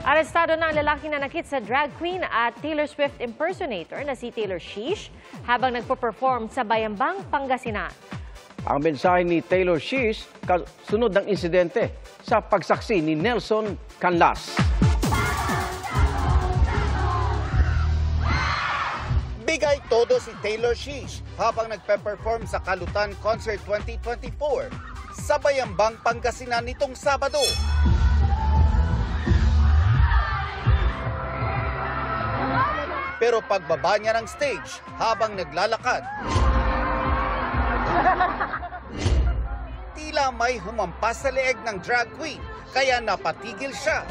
Arestado na ang lalaki na nakit sa drag queen at Taylor Swift impersonator na si Taylor Swift habang nagpo-perform sa Bayambang, Pangasinan. Ang mensahe ni Taylor Swift kasunod ng insidente sa pagsaksi ni Nelson Canlas. Bigay todo si Taylor Swift habang nagpe-perform sa Kalutan Concert 2024 sa Bayambang, Pangasinan nitong Sabado. Pero pagbaba niya ng stage habang naglalakad, tila may humampas sa leeg ng drag queen kaya napatigil siya.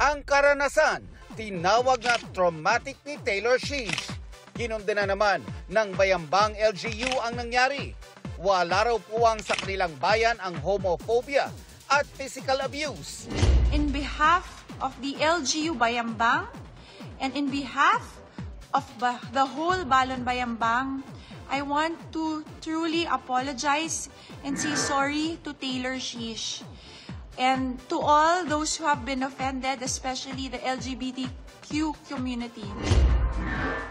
Ang karanasan, tinawag na traumatic ni Taylor Swift. Kinunda na naman ng Bayambang LGU ang nangyari. Wala raw puwang sa kanilang bayan ang homophobia at physical abuse. In behalf of the LGU Bayambang, and in behalf of the whole Balon Bayambang, I want to truly apologize and say sorry to Taylor Swift and to all those who have been offended, especially the LGBTQ community.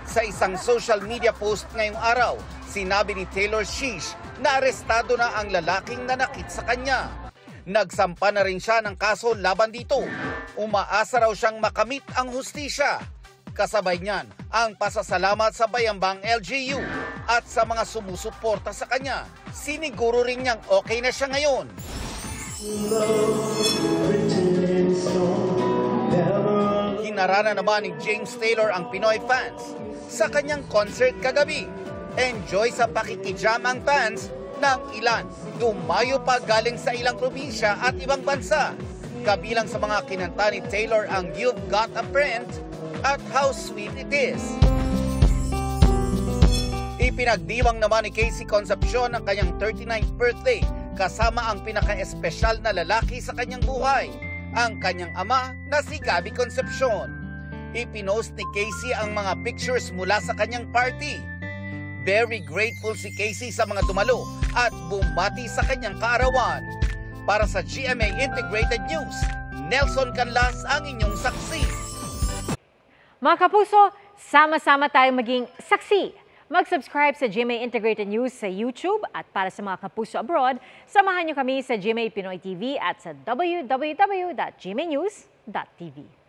Sa isang social media post ngayong araw, sinabi ni Taylor Swift na arestado na ang lalaking nanakit sa kanya. Nagsampa na rin siya ng kaso laban dito. Umaasa raw siyang makamit ang hustisya. Kasabay niyan ang pasasalamat sa Bayambang LGU at sa mga sumusuporta sa kanya. Siniguro rin niyang okay na siya ngayon. Hinarana naman ni James Taylor ang Pinoy fans sa kanyang concert kagabi. Enjoy sa pakikijam ang fans ng ilan. Dumayo pa galing sa ilang probinsya at ibang bansa. Kabilang sa mga kinanta ni Taylor ang You've Got a Friend at How Sweet It Is. Ipinagdiwang naman ni Casey Concepcion ang kanyang 39th birthday kasama ang pinaka-espesyal na lalaki sa kanyang buhay, ang kanyang ama na si Gabby Concepcion. Ipinost ni Casey ang mga pictures mula sa kanyang party. Very grateful si Casey sa mga dumalo at bumati sa kanyang kaarawan. Para sa GMA Integrated News, Nelson Canlas ang inyong saksi. Mga kapuso, sama-sama tayong maging saksi. Mag-subscribe sa GMA Integrated News sa YouTube at para sa mga kapuso abroad, samahan niyo kami sa GMA Pinoy TV at sa www.gmanews.tv.